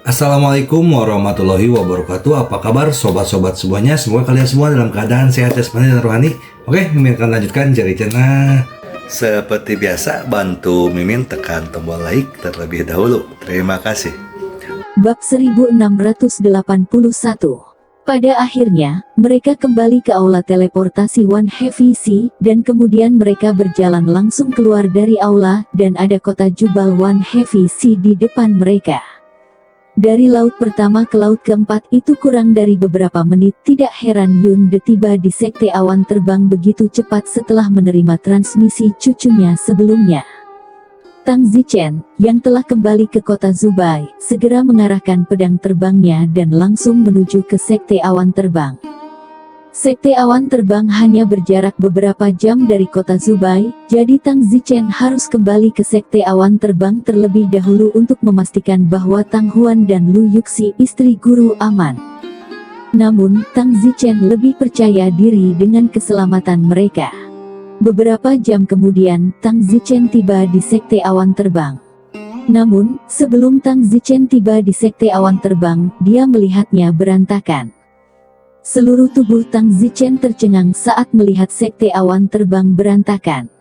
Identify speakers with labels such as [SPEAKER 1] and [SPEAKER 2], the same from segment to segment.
[SPEAKER 1] Assalamualaikum warahmatullahi wabarakatuh. Apa kabar sobat-sobat semuanya? Semoga kalian semua dalam keadaan sehat jasmani dan rohani. Oke, Mimin akan lanjutkan jari channel. Seperti biasa, bantu Mimin tekan tombol like terlebih dahulu. Terima kasih.
[SPEAKER 2] Bab 1681. Pada akhirnya, mereka kembali ke aula teleportasi One Heavy Sea, dan kemudian mereka berjalan langsung keluar dari aula, dan ada kota Jubal One Heavy Sea di depan mereka. Dari laut pertama ke laut keempat itu kurang dari beberapa menit. Tidak heran Yunde tiba di sekte awan terbang begitu cepat setelah menerima transmisi cucunya sebelumnya. Tang Zichen, yang telah kembali ke kota Zubai, segera mengarahkan pedang terbangnya dan langsung menuju ke sekte awan terbang. Sekte awan terbang hanya berjarak beberapa jam dari kota Zubai, jadi Tang Zichen harus kembali ke sekte awan terbang terlebih dahulu untuk memastikan bahwa Tang Huan dan Lu Yuxi istri guru aman. Namun, Tang Zichen lebih percaya diri dengan keselamatan mereka. Beberapa jam kemudian, Tang Zichen tiba di sekte awan terbang. Namun, sebelum Tang Zichen tiba di sekte awan terbang, dia melihatnya berantakan. Seluruh tubuh Tang Zichen tercengang saat melihat sekte awan terbang berantakan.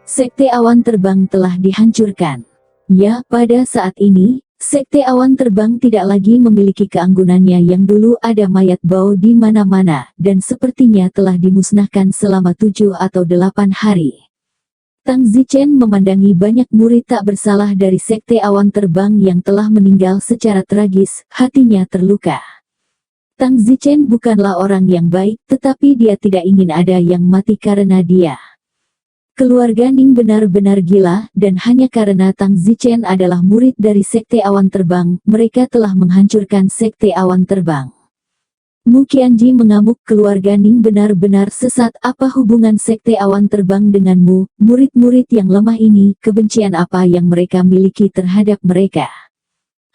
[SPEAKER 2] Sekte awan terbang telah dihancurkan. Ya, pada saat ini, sekte awan terbang tidak lagi memiliki keanggunannya yang dulu ada mayat bau di mana-mana, dan sepertinya telah dimusnahkan selama 7 atau 8 hari. Tang Zichen memandangi banyak murid tak bersalah dari sekte awan terbang yang telah meninggal secara tragis, hatinya terluka. Tang Zichen bukanlah orang yang baik, tetapi dia tidak ingin ada yang mati karena dia. Keluarga Ning benar-benar gila, dan hanya karena Tang Zichen adalah murid dari sekte awan terbang, mereka telah menghancurkan sekte awan terbang. Mu Qianji mengamuk, keluarga Ning benar-benar sesat. Apa hubungan sekte awan terbang denganmu, murid-murid yang lemah ini? Kebencian apa yang mereka miliki terhadap mereka?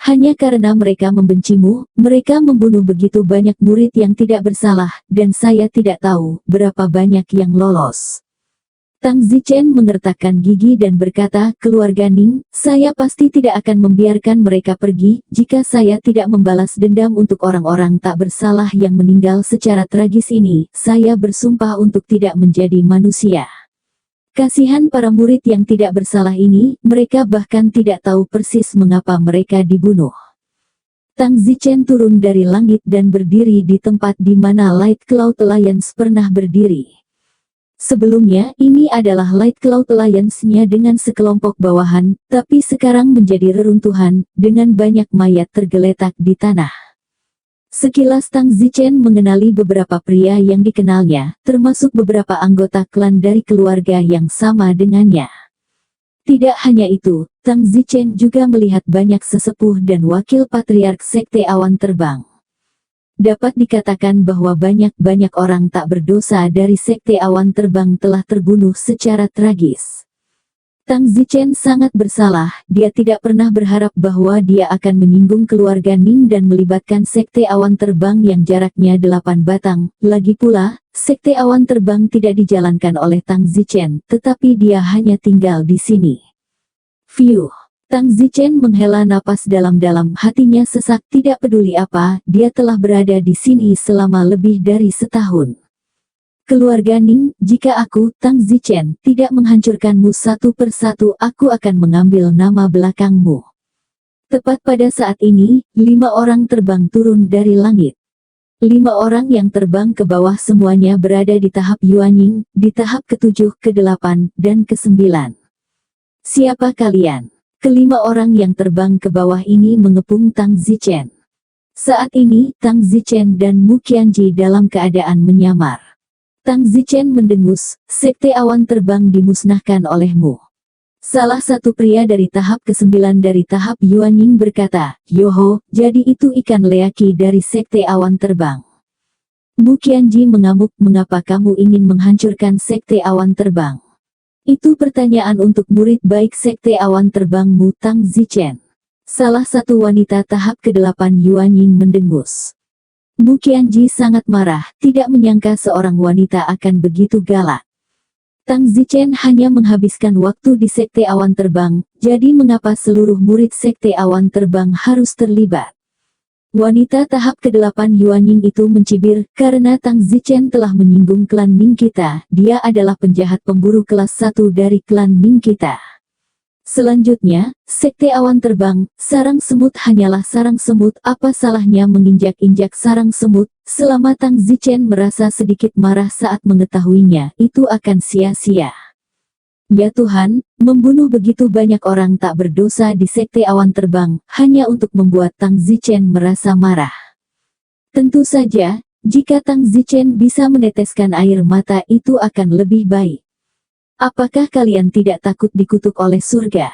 [SPEAKER 2] Hanya karena mereka membencimu, mereka membunuh begitu banyak murid yang tidak bersalah, dan saya tidak tahu berapa banyak yang lolos. Tang Zichen mengertakkan gigi dan berkata, keluarga Ning, saya pasti tidak akan membiarkan mereka pergi, jika saya tidak membalas dendam untuk orang-orang tak bersalah yang meninggal secara tragis ini. Saya bersumpah untuk tidak menjadi manusia. Kasihan para murid yang tidak bersalah ini, mereka bahkan tidak tahu persis mengapa mereka dibunuh. Tang Zichen turun dari langit dan berdiri di tempat di mana Light Cloud Alliance pernah berdiri. Sebelumnya, ini adalah Light Cloud Alliance-nya dengan sekelompok bawahan, tapi sekarang menjadi reruntuhan, dengan banyak mayat tergeletak di tanah. Sekilas Tang Zichen mengenali beberapa pria yang dikenalnya, termasuk beberapa anggota klan dari keluarga yang sama dengannya. Tidak hanya itu, Tang Zichen juga melihat banyak sesepuh dan wakil patriark sekte awan terbang. Dapat dikatakan bahwa banyak orang tak berdosa dari sekte awan terbang telah terbunuh secara tragis. Tang Zichen sangat bersalah, dia tidak pernah berharap bahwa dia akan menyinggung keluarga Ning dan melibatkan sekte awan terbang yang jaraknya 8 batang. Lagi pula, sekte awan terbang tidak dijalankan oleh Tang Zichen, tetapi dia hanya tinggal di sini. Fiuh. Tang Zichen menghela napas dalam-dalam, hatinya sesak. Tidak peduli apa, dia telah berada di sini selama lebih dari setahun. Keluarga Ning, jika aku, Tang Zichen, tidak menghancurkanmu satu persatu, aku akan mengambil nama belakangmu. Tepat pada saat ini, 5 orang terbang turun dari langit. 5 orang yang terbang ke bawah semuanya berada di tahap Yuanying, di tahap ke-7, ke-8, dan ke-9. Siapa kalian? Kelima orang yang terbang ke bawah ini mengepung Tang Zichen. Saat ini, Tang Zichen dan Mu Qianji dalam keadaan menyamar. Tang Zichen mendengus, sekte awan terbang dimusnahkan olehmu. Salah satu pria dari tahap ke-9 dari tahap Yuanying berkata, Yoho, jadi itu ikan leaki dari sekte awan terbang. Mu Qianji mengamuk, mengapa kamu ingin menghancurkan sekte awan terbang? Itu pertanyaan untuk murid baik sekte awan terbangmu, Tang Zichen. Salah satu wanita tahap ke-8 Yuanying mendengus. Mu Qianji sangat marah, tidak menyangka seorang wanita akan begitu galak. Tang Zichen hanya menghabiskan waktu di sekte awan terbang, jadi mengapa seluruh murid sekte awan terbang harus terlibat? Wanita tahap ke-8 Yuan Ying itu mencibir, karena Tang Zichen telah menyinggung klan Ming kita, dia adalah penjahat pemburu kelas 1 dari klan Ming kita. Selanjutnya, Sekte Awan Terbang, sarang semut hanyalah sarang semut, apa salahnya menginjak-injak sarang semut? Selama Tang Zichen merasa sedikit marah saat mengetahuinya, itu akan sia-sia. Ya Tuhan, membunuh begitu banyak orang tak berdosa di Sekte Awan Terbang, hanya untuk membuat Tang Zichen merasa marah. Tentu saja, jika Tang Zichen bisa meneteskan air mata itu akan lebih baik. Apakah kalian tidak takut dikutuk oleh surga?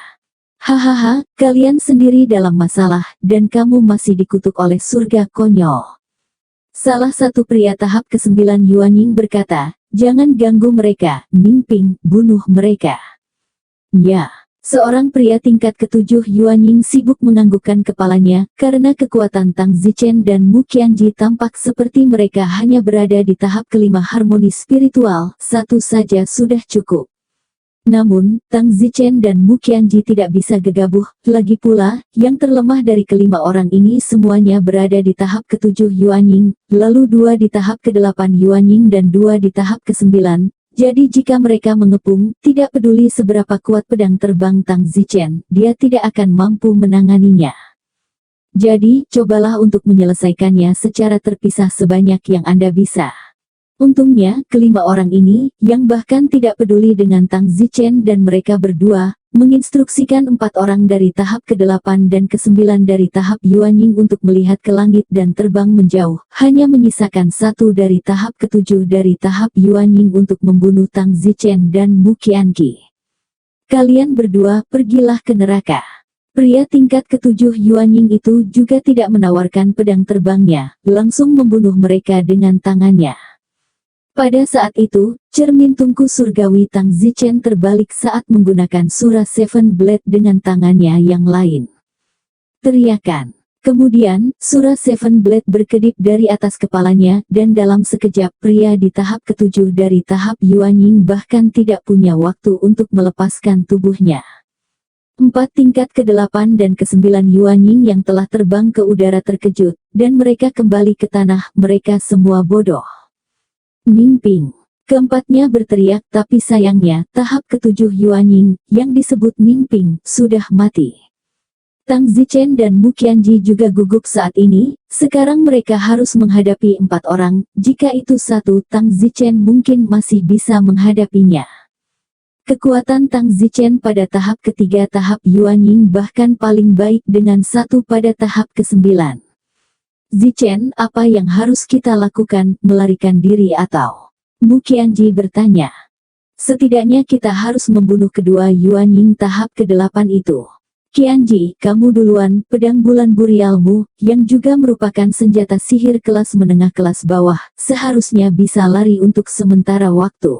[SPEAKER 2] Hahaha, kalian sendiri dalam masalah, dan kamu masih dikutuk oleh surga, konyol. Salah satu pria tahap ke-9 Yuan Ying berkata, jangan ganggu mereka, Ming Ping, bunuh mereka. Ya, seorang pria tingkat ke-7 Yuan Ying sibuk menganggukkan kepalanya, karena kekuatan Tang Zichen dan Mu Qianji tampak seperti mereka hanya berada di tahap ke-5 harmoni spiritual, satu saja sudah cukup. Namun, Tang Zichen dan Mu Qianji tidak bisa gegabah, lagi pula, yang terlemah dari kelima orang ini semuanya berada di tahap ke-7 Yuan Ying, lalu 2 di tahap ke-8 Yuan Ying dan 2 di tahap ke-9, jadi jika mereka mengepung, tidak peduli seberapa kuat pedang terbang Tang Zichen, dia tidak akan mampu menanganinya. Jadi, cobalah untuk menyelesaikannya secara terpisah sebanyak yang Anda bisa. Untungnya, kelima orang ini, yang bahkan tidak peduli dengan Tang Zichen dan mereka berdua, menginstruksikan 4 orang dari tahap ke-8 dan ke-9 dari tahap Yuan Ying untuk melihat ke langit dan terbang menjauh, hanya menyisakan 1 dari tahap ke-7 dari tahap Yuan Ying untuk membunuh Tang Zichen dan Mu Qianji. Kalian berdua, pergilah ke neraka. Pria tingkat ke-7 Yuan Ying itu juga tidak menawarkan pedang terbangnya, langsung membunuh mereka dengan tangannya. Pada saat itu, cermin tungku surgawi Tang Zichen terbalik saat menggunakan surah Seven Blade dengan tangannya yang lain. Teriakan. Kemudian, surah Seven Blade berkedip dari atas kepalanya, dan dalam sekejap pria di tahap ke-7 dari tahap Yuan Ying bahkan tidak punya waktu untuk melepaskan tubuhnya. 4 tingkat ke-8 dan ke-9 Yuan Ying yang telah terbang ke udara terkejut, dan mereka kembali ke tanah, mereka semua bodoh. Ming Ping. Keempatnya berteriak, tapi sayangnya, tahap ke-7 Yuan Ying, yang disebut Ming Ping, sudah mati. Tang Zichen dan Mu Qianji juga gugup saat ini, sekarang mereka harus menghadapi 4 orang, jika itu satu Tang Zichen mungkin masih bisa menghadapinya. Kekuatan Tang Zichen pada tahap ketiga tahap Yuan Ying bahkan paling baik dengan 1 pada tahap ke-9. Zichen, apa yang harus kita lakukan, melarikan diri atau? Mu Qianji bertanya. Setidaknya kita harus membunuh kedua Yuan Ying tahap ke-8 itu. Qianji, kamu duluan, pedang bulan burialmu, yang juga merupakan senjata sihir kelas menengah kelas bawah, seharusnya bisa lari untuk sementara waktu.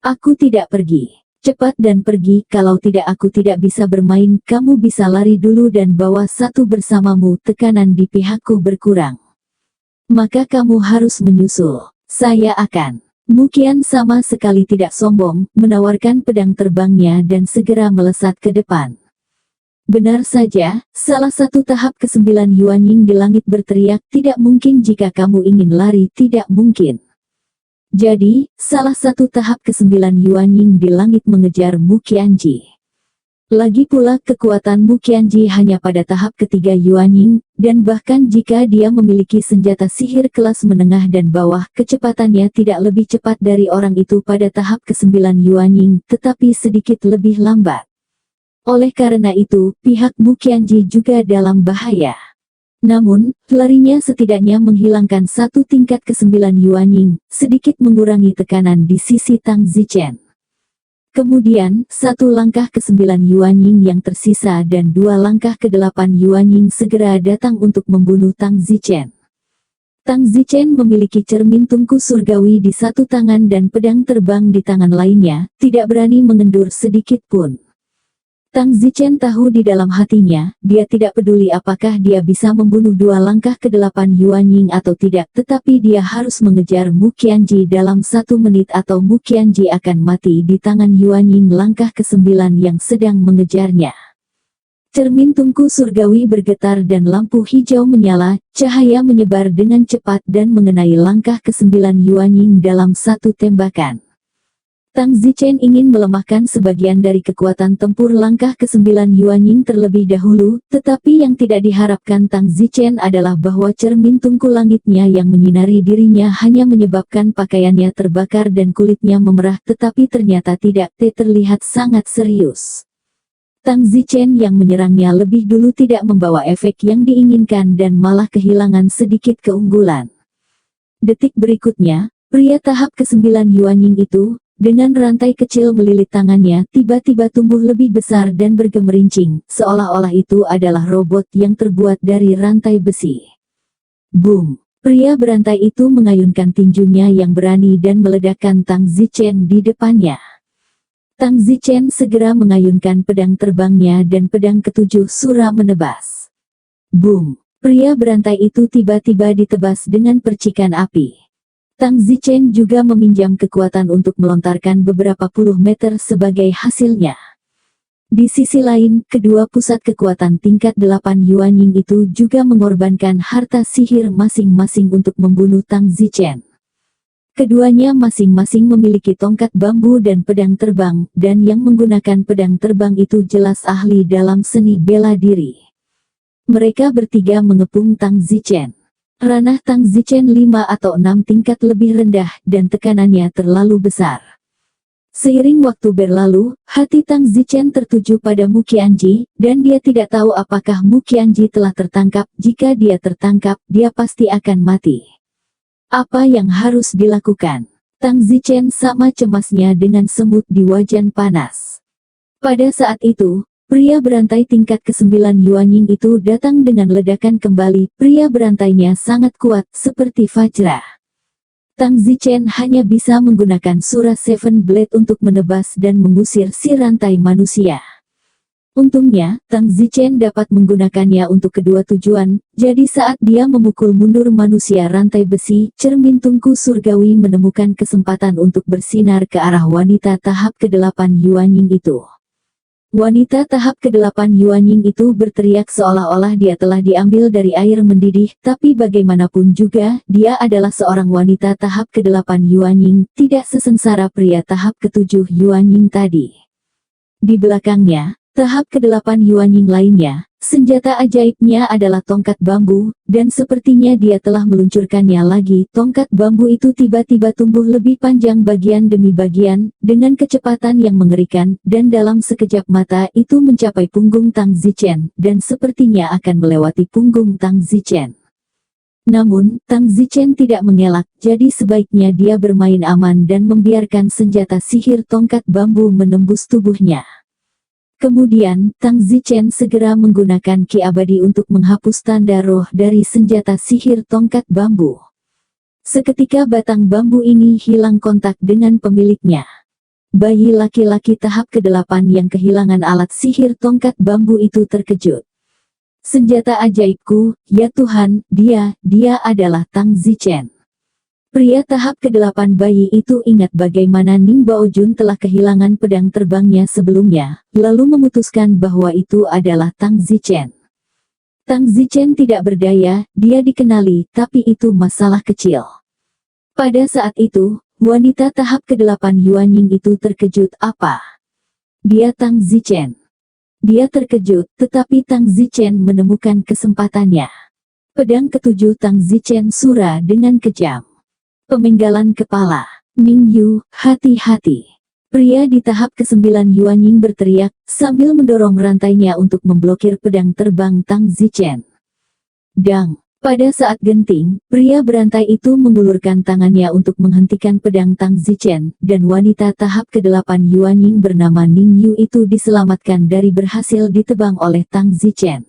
[SPEAKER 2] Aku tidak pergi. Cepat dan pergi, kalau tidak aku tidak bisa bermain, kamu bisa lari dulu dan bawa 1 bersamamu, tekanan di pihakku berkurang. Maka kamu harus menyusul. Saya akan. Mu Qian sama sekali tidak sombong, menawarkan pedang terbangnya dan segera melesat ke depan. Benar saja, salah satu tahap ke-9 Yuan Ying di langit berteriak, tidak mungkin jika kamu ingin lari, tidak mungkin. Jadi, salah satu tahap ke-9 Yuan Ying di langit mengejar Mu Qianji. Lagi pula kekuatan Mu Qianji hanya pada tahap ketiga Yuan Ying, dan bahkan jika dia memiliki senjata sihir kelas menengah dan bawah, kecepatannya tidak lebih cepat dari orang itu pada tahap ke-9 Yuan Ying, tetapi sedikit lebih lambat. Oleh karena itu, pihak Mu Qianji juga dalam bahaya. Namun, larinya setidaknya menghilangkan 1 tingkat ke-9 Yuan Ying, sedikit mengurangi tekanan di sisi Tang Zichen. Kemudian, 1 langkah ke-9 Yuan Ying yang tersisa dan 2 langkah ke-8 Yuan Ying segera datang untuk membunuh Tang Zichen. Tang Zichen memiliki cermin tungku surgawi di 1 tangan dan pedang terbang di tangan lainnya, tidak berani mengendur sedikit pun. Tang Zichen tahu di dalam hatinya, dia tidak peduli apakah dia bisa membunuh 2 langkah ke-8 Yuan Ying atau tidak, tetapi dia harus mengejar Mu Qianji dalam 1 menit atau Mu Qianji akan mati di tangan Yuan Ying langkah ke-9 yang sedang mengejarnya. Cermin tungku surgawi bergetar dan lampu hijau menyala, cahaya menyebar dengan cepat dan mengenai langkah ke-9 Yuan Ying dalam satu tembakan. Tang Zichen ingin melemahkan sebagian dari kekuatan tempur langkah ke-9 Yuan Ying terlebih dahulu, tetapi yang tidak diharapkan Tang Zichen adalah bahwa cermin tungku langitnya yang menyinari dirinya hanya menyebabkan pakaiannya terbakar dan kulitnya memerah, tetapi ternyata tidak, terlihat sangat serius. Tang Zichen yang menyerangnya lebih dulu tidak membawa efek yang diinginkan dan malah kehilangan sedikit keunggulan. Detik berikutnya, pria tahap ke-9 Yuan Ying itu, dengan rantai kecil melilit tangannya, tiba-tiba tumbuh lebih besar dan bergemerincing, seolah-olah itu adalah robot yang terbuat dari rantai besi. Boom! Pria berantai itu mengayunkan tinjunya yang berani dan meledakkan Tang Zichen di depannya. Tang Zichen segera mengayunkan pedang terbangnya dan pedang ke-7 Sura menebas. Boom! Pria berantai itu tiba-tiba ditebas dengan percikan api. Tang Zichen juga meminjam kekuatan untuk melontarkan beberapa puluh meter sebagai hasilnya. Di sisi lain, kedua pusat kekuatan tingkat 8 Yuan Ying itu juga mengorbankan harta sihir masing-masing untuk membunuh Tang Zichen. Keduanya masing-masing memiliki tongkat bambu dan pedang terbang, dan yang menggunakan pedang terbang itu jelas ahli dalam seni bela diri. Mereka bertiga mengepung Tang Zichen. Ranah Tang Zichen 5 atau 6 tingkat lebih rendah dan tekanannya terlalu besar. Seiring waktu berlalu, hati Tang Zichen tertuju pada Mu Qianji, dan dia tidak tahu apakah Mu Qianji telah tertangkap. Jika dia tertangkap, dia pasti akan mati. Apa yang harus dilakukan? Tang Zichen sama cemasnya dengan semut di wajan panas. Pada saat itu, pria berantai tingkat ke-9 Yuan Ying itu datang dengan ledakan kembali. Pria berantainya sangat kuat, seperti Vajra. Tang Zichen hanya bisa menggunakan Sura Seven Blade untuk menebas dan mengusir si rantai manusia. Untungnya, Tang Zichen dapat menggunakannya untuk kedua tujuan, jadi saat dia memukul mundur manusia rantai besi, cermin tungku surgawi menemukan kesempatan untuk bersinar ke arah wanita tahap ke-8 Yuan Ying itu. Wanita tahap ke-8 Yuan Ying itu berteriak seolah-olah dia telah diambil dari air mendidih, tapi bagaimanapun juga, dia adalah seorang wanita tahap ke-8 Yuan Ying, tidak sesengsara pria tahap ke-7 Yuan Ying tadi. Di belakangnya, tahap ke-8 Yuan Ying lainnya, senjata ajaibnya adalah tongkat bambu, dan sepertinya dia telah meluncurkannya lagi. Tongkat bambu itu tiba-tiba tumbuh lebih panjang bagian demi bagian, dengan kecepatan yang mengerikan, dan dalam sekejap mata itu mencapai punggung Tang Zichen, dan sepertinya akan melewati punggung Tang Zichen. Namun, Tang Zichen tidak mengelak, jadi sebaiknya dia bermain aman dan membiarkan senjata sihir tongkat bambu menembus tubuhnya. Kemudian, Tang Zichen segera menggunakan ki abadi untuk menghapus tanda roh dari senjata sihir tongkat bambu. Seketika batang bambu ini hilang kontak dengan pemiliknya. Bayi laki-laki tahap ke-8 yang kehilangan alat sihir tongkat bambu itu terkejut. Senjata ajaibku, ya Tuhan, dia adalah Tang Zichen. Pria tahap ke-8 bayi itu ingat bagaimana Ning Baojun telah kehilangan pedang terbangnya sebelumnya, lalu memutuskan bahwa itu adalah Tang Zichen. Tang Zichen tidak berdaya, dia dikenali, tapi itu masalah kecil. Pada saat itu, wanita tahap ke-8 Yuan Ying itu terkejut. Apa? Dia Tang Zichen. Dia terkejut, tetapi Tang Zichen menemukan kesempatannya. Pedang ke-7 Tang Zichen Sura dengan kejam. Pemenggalan kepala. Ning Yu, hati-hati. Pria di tahap ke-9 Yuan Ying berteriak, sambil mendorong rantainya untuk memblokir pedang terbang Tang Zichen. Dang! Pada saat genting, pria berantai itu mengulurkan tangannya untuk menghentikan pedang Tang Zichen, dan wanita tahap ke-8 Yuan Ying bernama Ning Yu itu diselamatkan dari berhasil ditebang oleh Tang Zichen.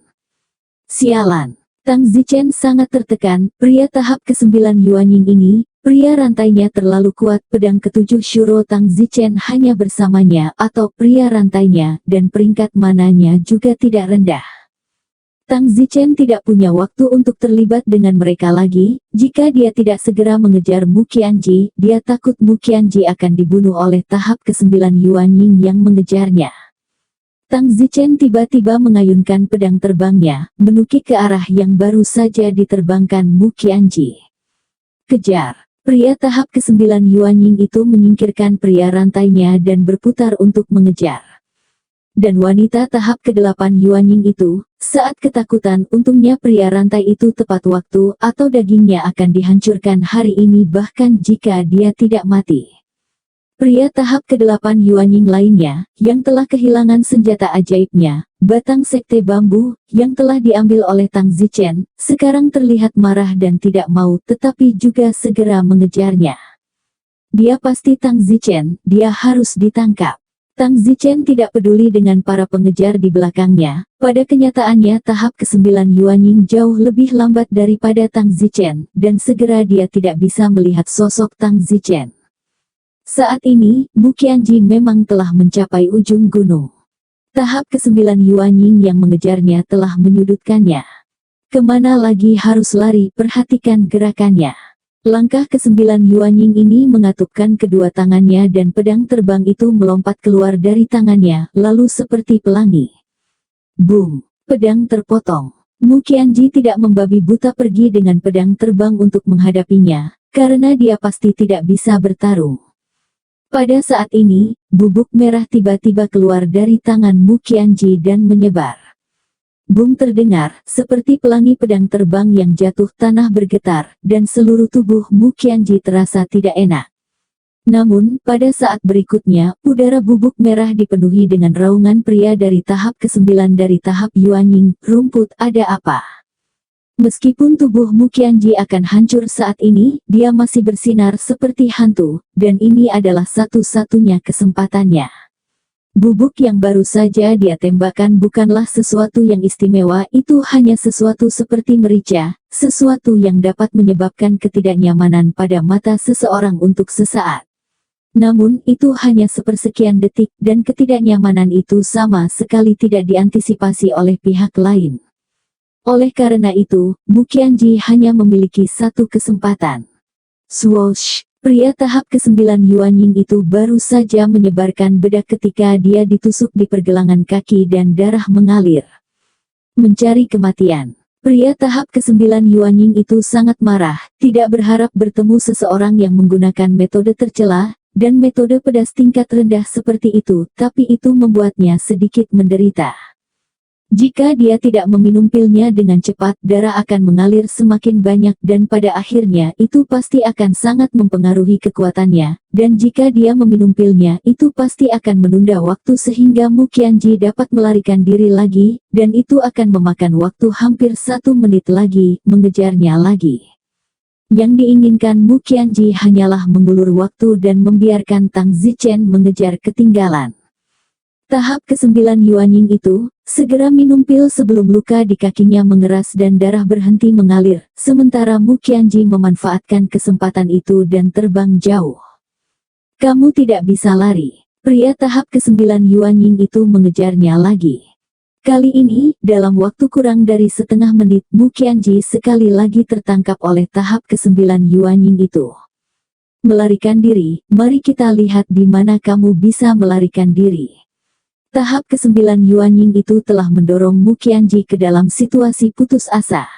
[SPEAKER 2] Sialan! Tang Zichen sangat tertekan. Pria tahap ke-9 Yuan Ying ini, pria rantainya terlalu kuat. Pedang ke-7 Shuro Tang Zichen hanya bersamanya, atau pria rantainya, dan peringkat mananya juga tidak rendah. Tang Zichen tidak punya waktu untuk terlibat dengan mereka lagi. Jika dia tidak segera mengejar Mu Qianji, dia takut Mu Qianji akan dibunuh oleh tahap ke-9 Yuan Ying yang mengejarnya. Tang Zichen tiba-tiba mengayunkan pedang terbangnya, menukik ke arah yang baru saja diterbangkan Mu Qianji. Kejar! Pria tahap ke-9 Yuan Ying itu menyingkirkan pria rantainya dan berputar untuk mengejar. Dan wanita tahap ke-8 Yuan Ying itu, saat ketakutan, untungnya pria rantai itu tepat waktu atau dagingnya akan dihancurkan hari ini bahkan jika dia tidak mati. Pria tahap ke-8 Yuan Ying lainnya, yang telah kehilangan senjata ajaibnya, batang sekte bambu, yang telah diambil oleh Tang Zichen, sekarang terlihat marah dan tidak mau tetapi juga segera mengejarnya. Dia pasti Tang Zichen, dia harus ditangkap. Tang Zichen tidak peduli dengan para pengejar di belakangnya, pada kenyataannya tahap ke-9 Yuan Ying jauh lebih lambat daripada Tang Zichen, dan segera dia tidak bisa melihat sosok Tang Zichen. Saat ini, Mu Qianji memang telah mencapai ujung gunung. Tahap ke-9 Yuan Ying yang mengejarnya telah menyudutkannya. Kemana lagi harus lari, perhatikan gerakannya. Langkah ke-9 Yuan Ying ini mengatupkan kedua tangannya dan pedang terbang itu melompat keluar dari tangannya, lalu seperti pelangi. Boom! Pedang terpotong. Mu Qianji tidak membabi buta pergi dengan pedang terbang untuk menghadapinya, karena dia pasti tidak bisa bertarung. Pada saat ini, bubuk merah tiba-tiba keluar dari tangan Mu Qianji dan menyebar. Bung terdengar, seperti pelangi pedang terbang yang jatuh tanah bergetar, dan seluruh tubuh Mu Qianji terasa tidak enak. Namun, pada saat berikutnya, udara bubuk merah dipenuhi dengan raungan pria dari tahap ke-9 dari tahap Yuan Ying, rumput ada apa? Meskipun tubuh Mu Qianji akan hancur saat ini, dia masih bersinar seperti hantu, dan ini adalah satu-satunya kesempatannya. Bubuk yang baru saja dia tembakkan bukanlah sesuatu yang istimewa, itu hanya sesuatu seperti merica, sesuatu yang dapat menyebabkan ketidaknyamanan pada mata seseorang untuk sesaat. Namun, itu hanya sepersekian detik, dan ketidaknyamanan itu sama sekali tidak diantisipasi oleh pihak lain. Oleh karena itu, Mu Qianji hanya memiliki satu kesempatan. Swoosh! Pria tahap ke-9 Yuan Ying itu baru saja menyebarkan bedak ketika dia ditusuk di pergelangan kaki dan darah mengalir. Mencari kematian. Pria tahap ke-9 Yuan Ying itu sangat marah, tidak berharap bertemu seseorang yang menggunakan metode tercela, dan metode pedas tingkat rendah seperti itu, tapi itu membuatnya sedikit menderita. Jika dia tidak meminum pilnya dengan cepat, darah akan mengalir semakin banyak dan pada akhirnya itu pasti akan sangat mempengaruhi kekuatannya, dan jika dia meminum pilnya itu pasti akan menunda waktu sehingga Mu Qianji dapat melarikan diri lagi, dan itu akan memakan waktu hampir 1 menit lagi, mengejarnya lagi. Yang diinginkan Mu Qianji hanyalah mengulur waktu dan membiarkan Tang Zichen mengejar ketinggalan. Tahap ke-9 Yuan Ying itu, segera minum pil sebelum luka di kakinya mengeras dan darah berhenti mengalir, sementara Mu Qianji memanfaatkan kesempatan itu dan terbang jauh. Kamu tidak bisa lari. Pria tahap ke-9 Yuan Ying itu mengejarnya lagi. Kali ini, dalam waktu kurang dari setengah menit, Mu Qianji sekali lagi tertangkap oleh tahap ke-9 Yuan Ying itu. Melarikan diri, mari kita lihat di mana kamu bisa melarikan diri. Tahap ke-9 Yuan Ying itu telah mendorong Mu Qianji ke dalam situasi putus asa.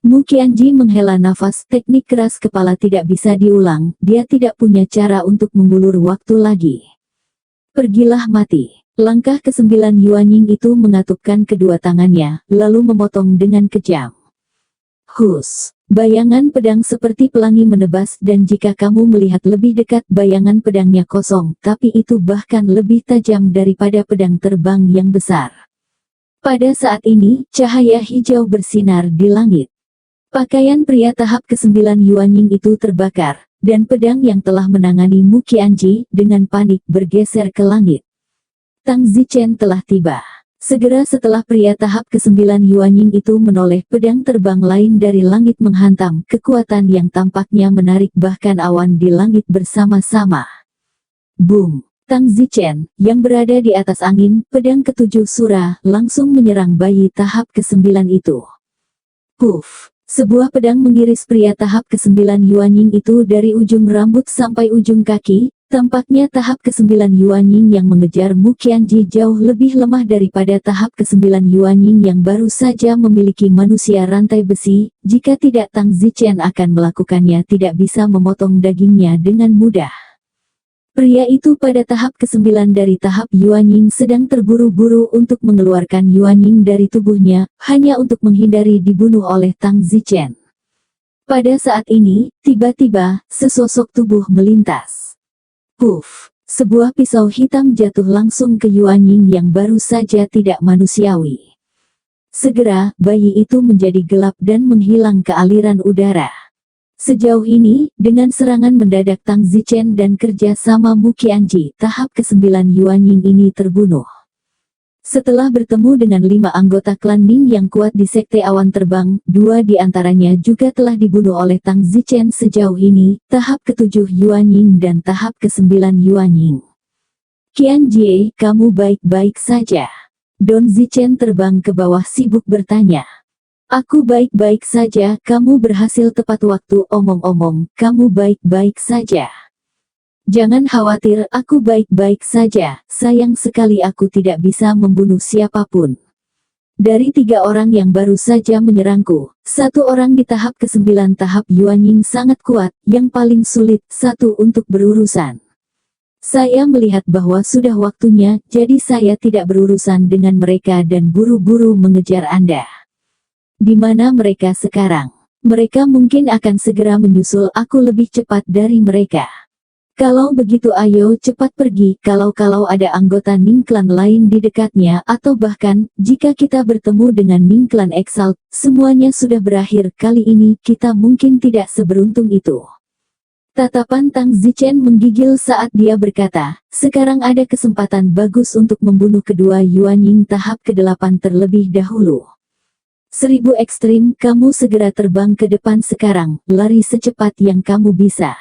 [SPEAKER 2] Mu Qianji menghela nafas, teknik keras kepala tidak bisa diulang, dia tidak punya cara untuk mengulur waktu lagi. Pergilah mati. Langkah ke-9 Yuan Ying itu mengatupkan kedua tangannya, lalu memotong dengan kejam. Hus! Bayangan pedang seperti pelangi menebas dan jika kamu melihat lebih dekat bayangan pedangnya kosong, tapi itu bahkan lebih tajam daripada pedang terbang yang besar. Pada saat ini, cahaya hijau bersinar di langit. Pakaian pria tahap ke-9 Yuan Ying itu terbakar, dan pedang yang telah menangani Mu Qianji dengan panik bergeser ke langit. Tang Zichen telah tiba. Segera setelah pria tahap ke-9 Yuan Ying itu menoleh, pedang terbang lain dari langit menghantam, kekuatan yang tampaknya menarik bahkan awan di langit bersama-sama. Boom! Tang Zichen, yang berada di atas angin, pedang ke-7 Sura, langsung menyerang bayi tahap ke-9 itu. Puff! Sebuah pedang mengiris pria tahap ke-9 Yuan Ying itu dari ujung rambut sampai ujung kaki, Tampaknya tahap ke-9 Yuanying yang mengejar Mu Qianji jauh lebih lemah daripada tahap ke-9 Yuanying yang baru saja memiliki manusia rantai besi. Jika tidak, Tang Zichen akan melakukannya, tidak bisa memotong dagingnya dengan mudah. Pria itu pada tahap ke-9 dari tahap Yuanying sedang terburu-buru untuk mengeluarkan Yuanying dari tubuhnya, hanya untuk menghindari dibunuh oleh Tang Zichen. Pada saat ini, tiba-tiba, sesosok tubuh melintas. Puff! Sebuah pisau hitam jatuh langsung ke Yuanying yang baru saja tidak manusiawi. Segera, bayi itu menjadi gelap dan menghilang ke aliran udara. Sejauh ini, dengan serangan mendadak Tang Zichen dan kerja sama Mu Qianji, tahap ke-9 Yuanying ini terbunuh. Setelah bertemu dengan 5 anggota klan Ning yang kuat di Sekte Awan Terbang, 2 di antaranya juga telah dibunuh oleh Tang Zichen sejauh ini, tahap ke-7 Yuanying dan tahap ke-9 Yuanying. Qianji, kamu baik-baik saja? Don Zichen terbang ke bawah sibuk bertanya. Aku baik-baik saja, kamu berhasil tepat waktu, omong-omong, kamu baik-baik saja. Jangan khawatir, aku baik-baik saja, sayang sekali aku tidak bisa membunuh siapapun. Dari 3 orang yang baru saja menyerangku, 1 orang di tahap ke-9 tahap Yuanying sangat kuat, yang paling sulit, 1 untuk berurusan. Saya melihat bahwa sudah waktunya, jadi saya tidak berurusan dengan mereka dan buru-buru mengejar Anda. Di mana mereka sekarang? Mereka mungkin akan segera menyusul aku lebih cepat dari mereka. Kalau begitu ayo cepat pergi, kalau ada anggota Ning Clan lain di dekatnya atau bahkan, jika kita bertemu dengan Ning Clan Exalt, semuanya sudah berakhir, kali ini kita mungkin tidak seberuntung itu. Tatapan Tang Zichen menggigil saat dia berkata, sekarang ada kesempatan bagus untuk membunuh kedua Yuanying tahap ke-8 terlebih dahulu. 1000 ekstrim, kamu segera terbang ke depan sekarang, lari secepat yang kamu bisa.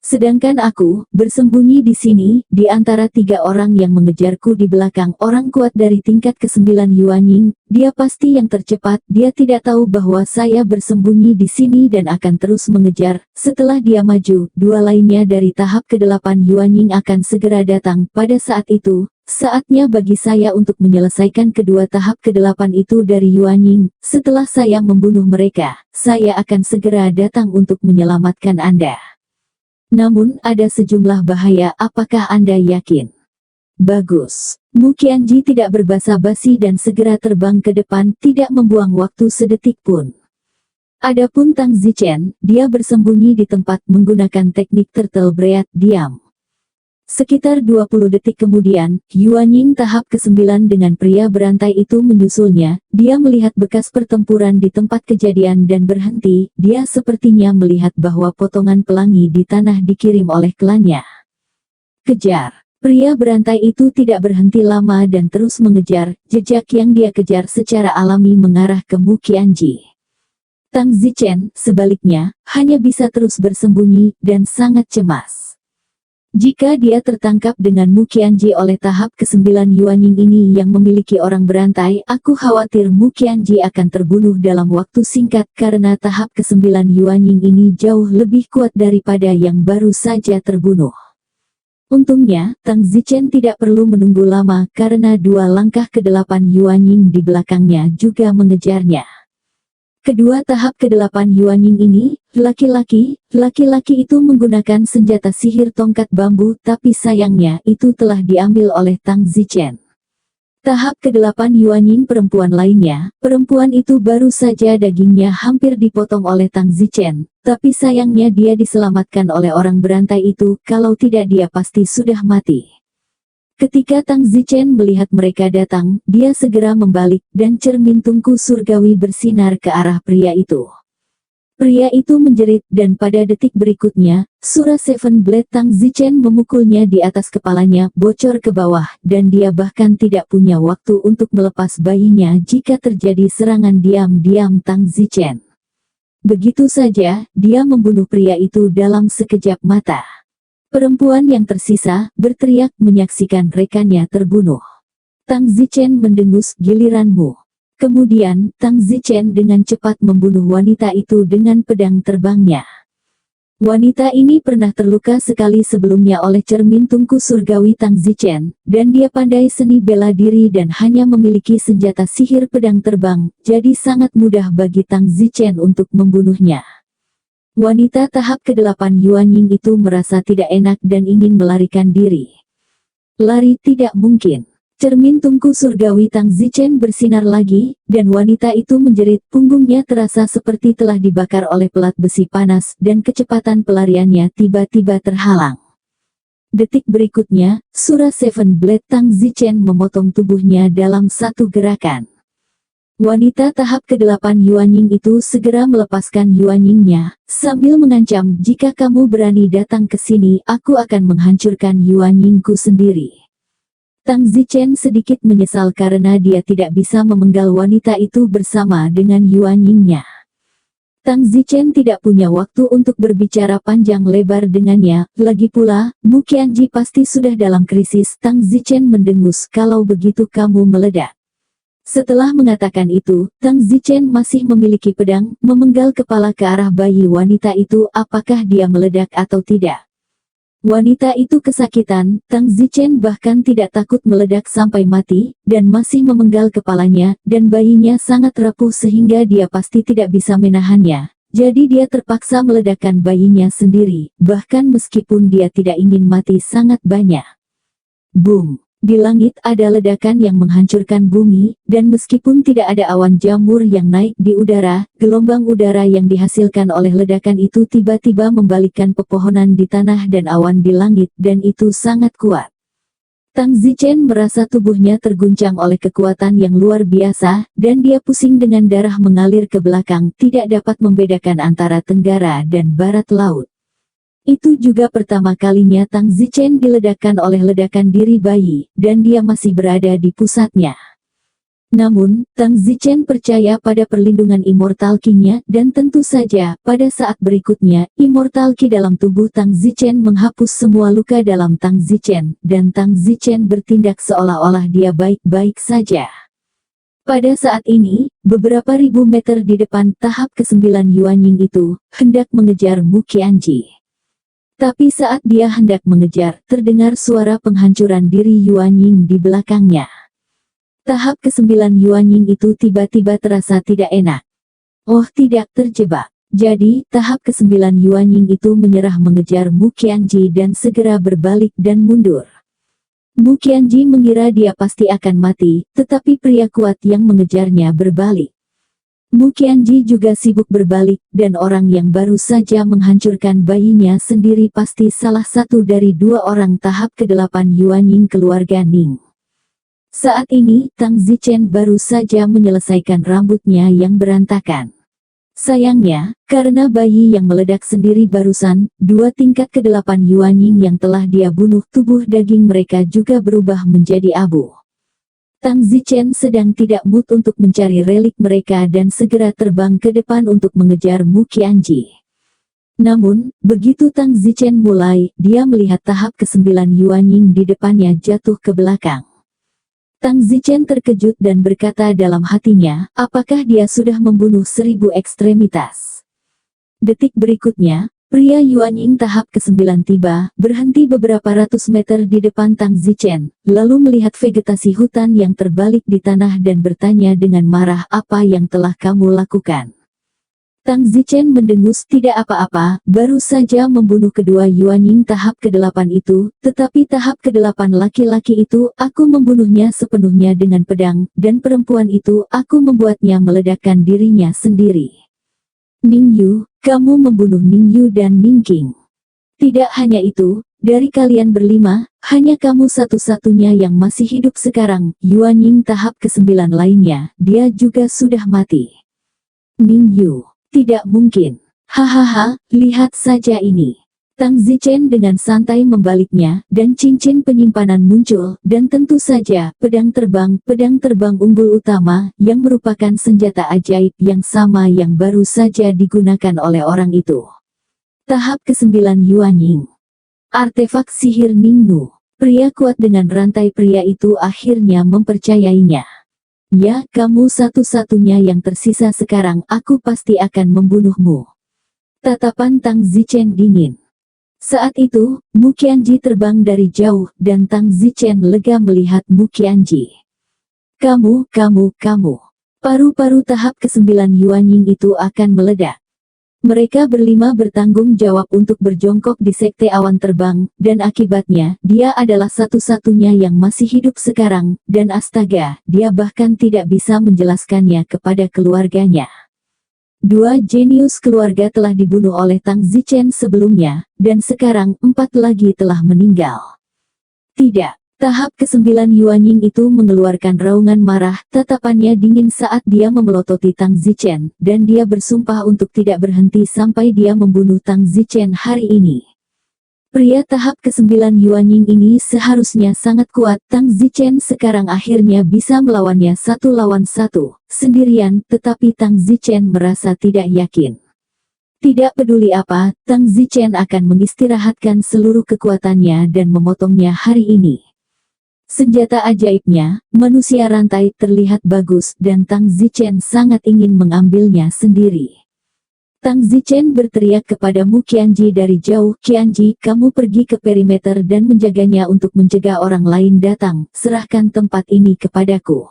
[SPEAKER 2] Sedangkan aku, bersembunyi di sini, di antara 3 orang yang mengejarku di belakang orang kuat dari tingkat ke-9 Yuanying, dia pasti yang tercepat, dia tidak tahu bahwa saya bersembunyi di sini dan akan terus mengejar. Setelah dia maju, 2 lainnya dari tahap ke-8 Yuanying akan segera datang. Pada saat itu, saatnya bagi saya untuk menyelesaikan kedua tahap ke-8 itu dari Yuanying. Setelah saya membunuh mereka, saya akan segera datang untuk menyelamatkan Anda. Namun, ada sejumlah bahaya, apakah Anda yakin? Bagus. Mu Qianji tidak berbasa-basi dan segera terbang ke depan, tidak membuang waktu sedetik pun. Adapun Tang Zichen, dia bersembunyi di tempat menggunakan teknik turtle breath diam. Sekitar 20 detik kemudian, Yuanying tahap ke-9 dengan pria berantai itu menyusulnya. Dia melihat bekas pertempuran di tempat kejadian dan berhenti. Dia sepertinya melihat bahwa potongan pelangi di tanah dikirim oleh klannya. Kejar! Pria berantai itu tidak berhenti lama dan terus mengejar. Jejak yang dia kejar secara alami mengarah ke Mu Qianji. Tang Zichen, sebaliknya, hanya bisa terus bersembunyi dan sangat cemas. Jika dia tertangkap dengan Mu Qianji oleh tahap ke-9 Yuanying ini yang memiliki orang berantai, aku khawatir Mu Qianji akan terbunuh dalam waktu singkat karena tahap ke-9 Yuanying ini jauh lebih kuat daripada yang baru saja terbunuh. Untungnya, Tang Zichen tidak perlu menunggu lama karena 2 langkah ke-8 Yuanying di belakangnya juga mengejarnya. Kedua tahap ke-8 Yuanying ini, laki-laki itu menggunakan senjata sihir tongkat bambu, tapi sayangnya itu telah diambil oleh Tang Zichen. Tahap ke-8 Yuanying perempuan lainnya, perempuan itu baru saja dagingnya hampir dipotong oleh Tang Zichen, tapi sayangnya dia diselamatkan oleh orang berantai itu, kalau tidak dia pasti sudah mati. Ketika Tang Zichen melihat mereka datang, dia segera membalik, dan cermin tungku surgawi bersinar ke arah pria itu. Pria itu menjerit, dan pada detik berikutnya, Sura Seven Blade Tang Zichen memukulnya di atas kepalanya, bocor ke bawah, dan dia bahkan tidak punya waktu untuk melepas bayinya jika terjadi serangan diam-diam Tang Zichen. Begitu saja, dia membunuh pria itu dalam sekejap mata. Perempuan yang tersisa, berteriak menyaksikan rekannya terbunuh. Tang Zichen mendengus, giliranmu. Kemudian, Tang Zichen dengan cepat membunuh wanita itu dengan pedang terbangnya. Wanita ini pernah terluka sekali sebelumnya oleh cermin tungku surgawi Tang Zichen, dan dia pandai seni bela diri dan hanya memiliki senjata sihir pedang terbang, jadi sangat mudah bagi Tang Zichen untuk membunuhnya. Wanita tahap ke-8 Yuanying itu merasa tidak enak dan ingin melarikan diri. Lari tidak mungkin. Cermin tungku surgawi Tang Zichen bersinar lagi, dan wanita itu menjerit, punggungnya terasa seperti telah dibakar oleh pelat besi panas, dan kecepatan pelariannya tiba-tiba terhalang. Detik berikutnya, Sura Seven Blade Tang Zichen memotong tubuhnya dalam satu gerakan. Wanita tahap ke-8 Yuanying itu segera melepaskan Yuanyingnya, sambil mengancam, jika kamu berani datang ke sini, aku akan menghancurkan Yuanyingku sendiri. Tang Zichen sedikit menyesal karena dia tidak bisa memenggal wanita itu bersama dengan Yuanyingnya. Tang Zichen tidak punya waktu untuk berbicara panjang lebar dengannya, lagi pula, Mu Qianji pasti sudah dalam krisis. Tang Zichen mendengus, kalau begitu kamu meledak. Setelah mengatakan itu, Tang Zichen masih memiliki pedang, memenggal kepala ke arah bayi wanita itu, apakah dia meledak atau tidak. Wanita itu kesakitan, Tang Zichen bahkan tidak takut meledak sampai mati, dan masih memenggal kepalanya, dan bayinya sangat rapuh sehingga dia pasti tidak bisa menahannya. Jadi dia terpaksa meledakkan bayinya sendiri, bahkan meskipun dia tidak ingin mati sangat banyak. Boom! Di langit ada ledakan yang menghancurkan bumi, dan meskipun tidak ada awan jamur yang naik di udara, gelombang udara yang dihasilkan oleh ledakan itu tiba-tiba membalikkan pepohonan di tanah dan awan di langit, dan itu sangat kuat. Tang Zichen merasa tubuhnya terguncang oleh kekuatan yang luar biasa, dan dia pusing dengan darah mengalir ke belakang, tidak dapat membedakan antara tenggara dan barat laut. Itu juga pertama kalinya Tang Zichen diledakkan oleh ledakan diri bayi, dan dia masih berada di pusatnya. Namun, Tang Zichen percaya pada perlindungan Immortal Qi-nya, dan tentu saja, pada saat berikutnya, Immortal Qi dalam tubuh Tang Zichen menghapus semua luka dalam Tang Zichen, dan Tang Zichen bertindak seolah-olah dia baik-baik saja. Pada saat ini, beberapa ribu meter di depan tahap ke-9 Yuanying itu, hendak mengejar Mu Qianji. Tapi saat dia hendak mengejar, terdengar suara penghancuran diri Yuanying di belakangnya. Tahap ke-9 Yuanying itu tiba-tiba terasa tidak enak. Oh tidak, terjebak. Jadi, tahap ke-9 Yuanying itu menyerah mengejar Mu Qianji dan segera berbalik dan mundur. Mu Qianji mengira dia pasti akan mati, tetapi pria kuat yang mengejarnya berbalik. Mu Qianji juga sibuk berbalik, dan orang yang baru saja menghancurkan bayinya sendiri pasti salah satu dari dua orang tahap ke-8 Yuanying keluarga Ning. Saat ini, Tang Zichen baru saja menyelesaikan rambutnya yang berantakan. Sayangnya, karena bayi yang meledak sendiri barusan, dua tingkat ke-8 Yuanying yang telah dia bunuh, tubuh daging mereka juga berubah menjadi abu. Tang Zichen sedang tidak mood untuk mencari relik mereka dan segera terbang ke depan untuk mengejar Mu Qianji. Namun, begitu Tang Zichen mulai, dia melihat tahap ke-9 Yuanying di depannya jatuh ke belakang. Tang Zichen terkejut dan berkata dalam hatinya, apakah dia sudah membunuh 1000 ekstremitas? Detik berikutnya, pria Yuanying tahap ke-9 tiba, berhenti beberapa ratus meter di depan Tang Zichen, lalu melihat vegetasi hutan yang terbalik di tanah dan bertanya dengan marah, apa yang telah kamu lakukan? Tang Zichen mendengus, tidak apa-apa, baru saja membunuh kedua Yuanying tahap ke-8 itu, tetapi tahap ke-8 laki-laki itu, aku membunuhnya sepenuhnya dengan pedang, dan perempuan itu, aku membuatnya meledakkan dirinya sendiri. Ning Yu, kamu membunuh Ning Yu dan Ning Qing. Tidak hanya itu, dari kalian berlima, hanya kamu satu-satunya yang masih hidup sekarang. Yuanying tahap ke-9 lainnya, dia juga sudah mati. Ning Yu, tidak mungkin. Hahaha, lihat saja ini. Tang Zichen dengan santai membaliknya, dan cincin penyimpanan muncul, dan tentu saja, pedang terbang unggul utama, yang merupakan senjata ajaib yang sama yang baru saja digunakan oleh orang itu. Tahap ke-9 Yuanying. Artefak sihir Ningnu. Pria kuat dengan rantai pria itu akhirnya mempercayainya. Ya, kamu satu-satunya yang tersisa sekarang, aku pasti akan membunuhmu. Tatapan Tang Zichen dingin. Saat itu, Mu Qianji terbang dari jauh dan Tang Zichen lega melihat Mu Qianji. Kamu. Paru-paru tahap ke-9 Yuanying itu akan meledak. Mereka berlima bertanggung jawab untuk berjongkok di sekte awan terbang, dan akibatnya, dia adalah satu-satunya yang masih hidup sekarang, dan astaga, dia bahkan tidak bisa menjelaskannya kepada keluarganya. Dua jenius keluarga telah dibunuh oleh Tang Zichen sebelumnya, dan sekarang 4 lagi telah meninggal. Tidak. Tahap ke-9 Yuanying itu mengeluarkan raungan marah, tatapannya dingin saat dia memelototi Tang Zichen, dan dia bersumpah untuk tidak berhenti sampai dia membunuh Tang Zichen hari ini. Pria tahap ke-9 Yuanying ini seharusnya sangat kuat. Tang Zichen sekarang akhirnya bisa melawannya 1 lawan 1, sendirian, tetapi Tang Zichen merasa tidak yakin. Tidak peduli apa, Tang Zichen akan mengistirahatkan seluruh kekuatannya dan memotongnya hari ini. Senjata ajaibnya, manusia rantai, terlihat bagus dan Tang Zichen sangat ingin mengambilnya sendiri. Tang Zichen berteriak kepada Mu Qianji dari jauh, "Qianji, kamu pergi ke perimeter dan menjaganya untuk mencegah orang lain datang, serahkan tempat ini kepadaku."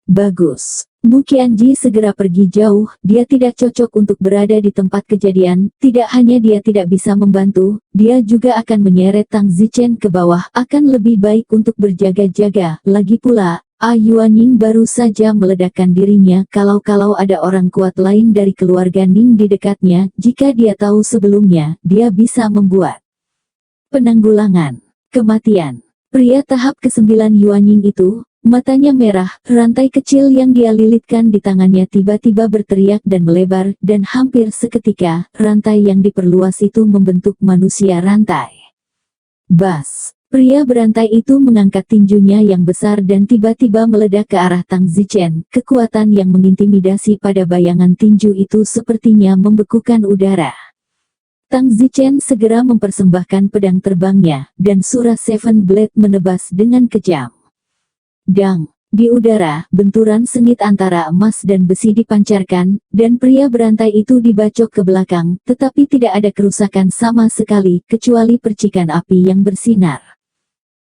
[SPEAKER 2] Bagus. Mu Qianji segera pergi jauh, dia tidak cocok untuk berada di tempat kejadian, tidak hanya dia tidak bisa membantu, dia juga akan menyeret Tang Zichen ke bawah, akan lebih baik untuk berjaga-jaga, lagi pula, Yuanying baru saja meledakkan dirinya kalau ada orang kuat lain dari keluarga Ning di dekatnya, jika dia tahu sebelumnya, dia bisa membuat penanggulangan kematian. Pria tahap ke-9 Yuanying itu, matanya merah, rantai kecil yang dia lilitkan di tangannya tiba-tiba berteriak dan melebar, dan hampir seketika, rantai yang diperluas itu membentuk manusia rantai. Bas! Pria berantai itu mengangkat tinjunya yang besar dan tiba-tiba meledak ke arah Tang Zichen. Kekuatan yang mengintimidasi pada bayangan tinju itu sepertinya membekukan udara. Tang Zichen segera mempersembahkan pedang terbangnya, dan surah Seven Blade menebas dengan kejam. Dang! Di udara, benturan sengit antara emas dan besi dipancarkan, dan pria berantai itu dibacok ke belakang, tetapi tidak ada kerusakan sama sekali, kecuali percikan api yang bersinar.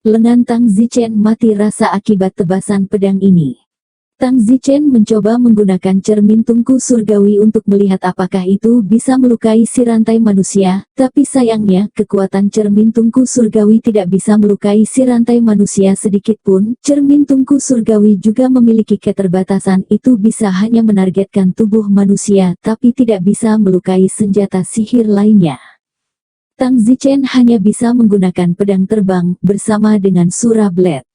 [SPEAKER 2] Lengan Tang Zichen mati rasa akibat tebasan pedang ini. Tang Zichen mencoba menggunakan cermin tungku surgawi untuk melihat apakah itu bisa melukai si rantai manusia, tapi sayangnya kekuatan cermin tungku surgawi tidak bisa melukai si rantai manusia sedikit pun. Cermin tungku surgawi juga memiliki keterbatasan, itu bisa hanya menargetkan tubuh manusia tapi tidak bisa melukai senjata sihir lainnya. Tang Zichen hanya bisa menggunakan pedang terbang bersama dengan surah blade.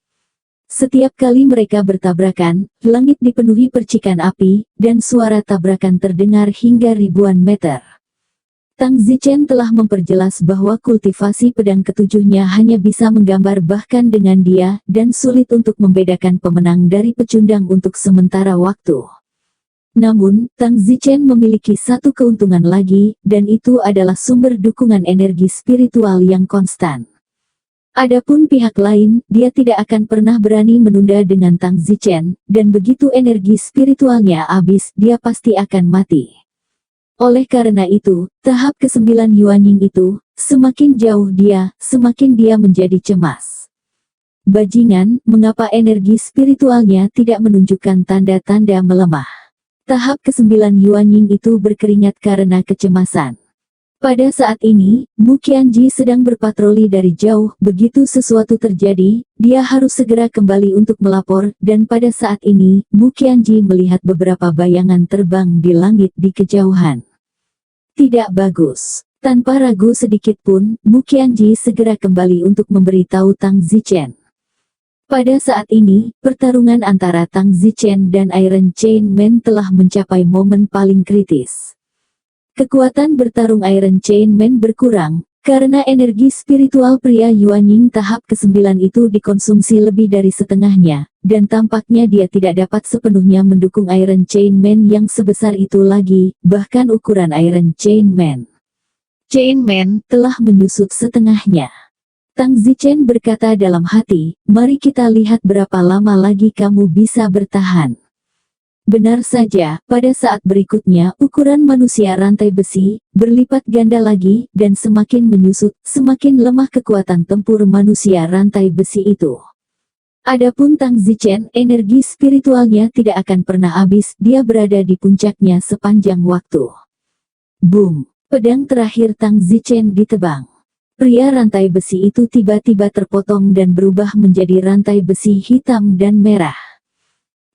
[SPEAKER 2] Setiap kali mereka bertabrakan, langit dipenuhi percikan api, dan suara tabrakan terdengar hingga ribuan meter. Tang Zichen telah memperjelas bahwa kultivasi pedang ketujuhnya hanya bisa menggambar bahkan dengan dia, dan sulit untuk membedakan pemenang dari pecundang untuk sementara waktu. Namun, Tang Zichen memiliki satu keuntungan lagi, dan itu adalah sumber dukungan energi spiritual yang konstan. Adapun pihak lain, dia tidak akan pernah berani menunda dengan Tang Zichen, dan begitu energi spiritualnya habis, dia pasti akan mati. Oleh karena itu, tahap ke-9 Yuanying itu, semakin jauh dia, semakin dia menjadi cemas. Bajingan, mengapa energi spiritualnya tidak menunjukkan tanda-tanda melemah? Tahap ke-9 Yuanying itu berkeringat karena kecemasan. Pada saat ini, Mu Qianji sedang berpatroli dari jauh. Begitu sesuatu terjadi, dia harus segera kembali untuk melapor, dan pada saat ini, Mu Qianji melihat beberapa bayangan terbang di langit di kejauhan. Tidak bagus. Tanpa ragu sedikit pun, Mu Qianji segera kembali untuk memberitahu Tang Zichen. Pada saat ini, pertarungan antara Tang Zichen dan Iron Chain Man telah mencapai momen paling kritis. Kekuatan bertarung Iron Chain Man berkurang, karena energi spiritual pria Yuanying tahap ke-9 itu dikonsumsi lebih dari setengahnya, dan tampaknya dia tidak dapat sepenuhnya mendukung Iron Chain Man yang sebesar itu lagi, bahkan ukuran Iron Chain Man telah menyusut setengahnya. Tang Zichen berkata dalam hati, "Mari kita lihat berapa lama lagi kamu bisa bertahan." Benar saja, pada saat berikutnya ukuran manusia rantai besi berlipat ganda lagi dan semakin menyusut, semakin lemah kekuatan tempur manusia rantai besi itu. Adapun Tang Zichen, energi spiritualnya tidak akan pernah habis, dia berada di puncaknya sepanjang waktu. Boom! Pedang terakhir Tang Zichen ditebang. Pria rantai besi itu tiba-tiba terpotong dan berubah menjadi rantai besi hitam dan merah.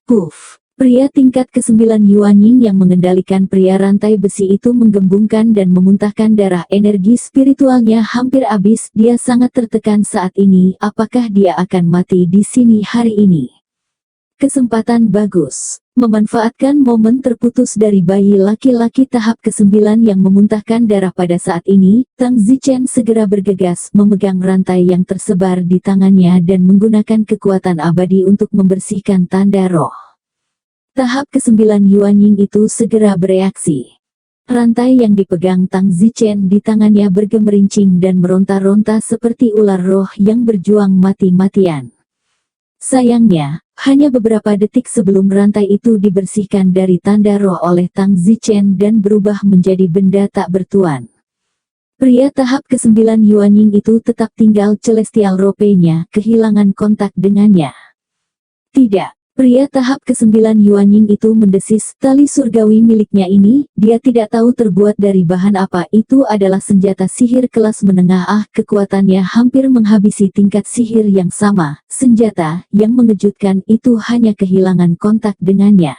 [SPEAKER 2] Puff! Pria tingkat ke-9 Yuanying yang mengendalikan pria rantai besi itu menggembungkan dan memuntahkan darah, energi spiritualnya hampir habis, dia sangat tertekan saat ini, apakah dia akan mati di sini hari ini? Kesempatan bagus. Memanfaatkan momen terputus dari bayi laki-laki tahap ke-9 yang memuntahkan darah pada saat ini, Tang Zichen segera bergegas memegang rantai yang tersebar di tangannya dan menggunakan kekuatan abadi untuk membersihkan tanda roh. Tahap ke-9 Yuanying itu segera bereaksi. Rantai yang dipegang Tang Zichen di tangannya bergemerincing dan meronta-ronta seperti ular roh yang berjuang mati-matian. Sayangnya, hanya beberapa detik sebelum rantai itu dibersihkan dari tanda roh oleh Tang Zichen dan berubah menjadi benda tak bertuan. Pria tahap ke-9 Yuanying itu tetap tinggal celestial rope-nya, kehilangan kontak dengannya. Tidak. Pria tahap ke-9 Yuanying itu mendesis, tali surgawi miliknya ini, dia tidak tahu terbuat dari bahan apa, itu adalah senjata sihir kelas menengah, kekuatannya hampir menghabisi tingkat sihir yang sama, senjata yang mengejutkan itu hanya kehilangan kontak dengannya.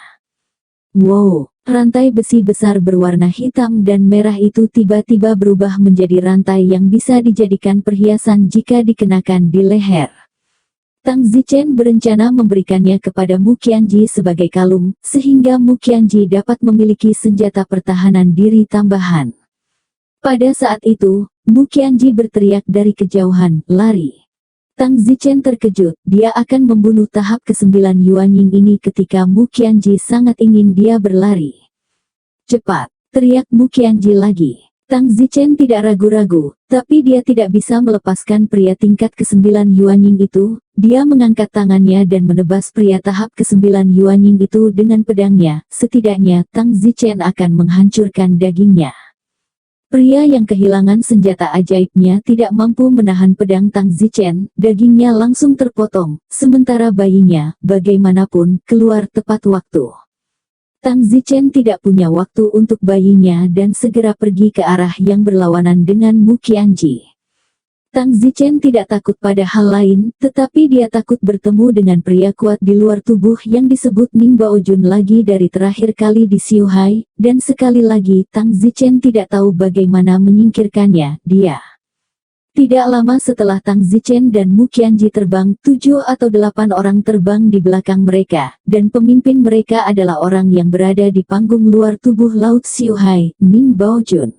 [SPEAKER 2] Wow, rantai besi besar berwarna hitam dan merah itu tiba-tiba berubah menjadi rantai yang bisa dijadikan perhiasan jika dikenakan di leher. Tang Zichen berencana memberikannya kepada Mu Qianji sebagai kalung, sehingga Mu Qianji dapat memiliki senjata pertahanan diri tambahan. Pada saat itu, Mu Qianji berteriak dari kejauhan, lari. Tang Zichen terkejut, dia akan membunuh tahap ke-9 Yuanying ini ketika Mu Qianji sangat ingin dia berlari. Cepat, teriak Mu Qianji lagi. Tang Zichen tidak ragu-ragu, tapi dia tidak bisa melepaskan pria tingkat ke-9 Yuanying itu. Dia mengangkat tangannya dan menebas pria tahap ke-9 Yuanying itu dengan pedangnya, setidaknya Tang Zichen akan menghancurkan dagingnya. Pria yang kehilangan senjata ajaibnya tidak mampu menahan pedang Tang Zichen, dagingnya langsung terpotong, sementara bayinya, bagaimanapun, keluar tepat waktu. Tang Zichen tidak punya waktu untuk bayinya dan segera pergi ke arah yang berlawanan dengan Mu Qianji. Tang Zichen tidak takut pada hal lain, tetapi dia takut bertemu dengan pria kuat di luar tubuh yang disebut Ning Baojun lagi dari terakhir kali di Xiuhai, dan sekali lagi Tang Zichen tidak tahu bagaimana menyingkirkannya, dia. Tidak lama setelah Tang Zichen dan Mu Qianji terbang, 7 atau 8 orang terbang di belakang mereka, dan pemimpin mereka adalah orang yang berada di panggung luar tubuh Laut Xiuhai, Ning Baojun.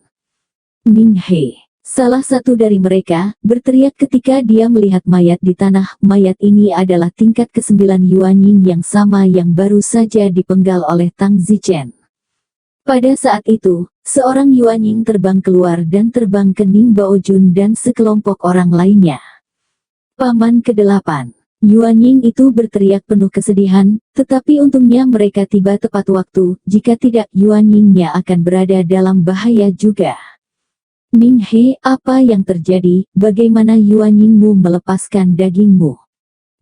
[SPEAKER 2] Ning He, salah satu dari mereka, berteriak ketika dia melihat mayat di tanah. Mayat ini adalah tingkat ke-9 Yuanying yang sama yang baru saja dipenggal oleh Tang Zichen. Pada saat itu, seorang Yuanying terbang keluar dan terbang ke Ning Baojun dan sekelompok orang lainnya. Paman ke-8. Yuanying itu berteriak penuh kesedihan, tetapi untungnya mereka tiba tepat waktu, jika tidak Yuanyingnya akan berada dalam bahaya juga. Ning He, apa yang terjadi, bagaimana Yuanyingmu melepaskan dagingmu?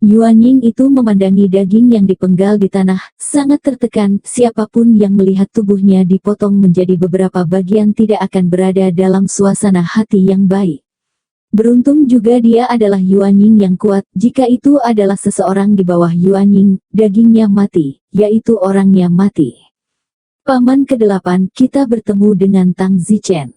[SPEAKER 2] Yuanying itu memandangi daging yang dipenggal di tanah, sangat tertekan, siapapun yang melihat tubuhnya dipotong menjadi beberapa bagian tidak akan berada dalam suasana hati yang baik. Beruntung juga dia adalah Yuanying yang kuat, jika itu adalah seseorang di bawah Yuanying, dagingnya mati, yaitu orangnya mati. Paman ke-8, kita bertemu dengan Tang Zichen.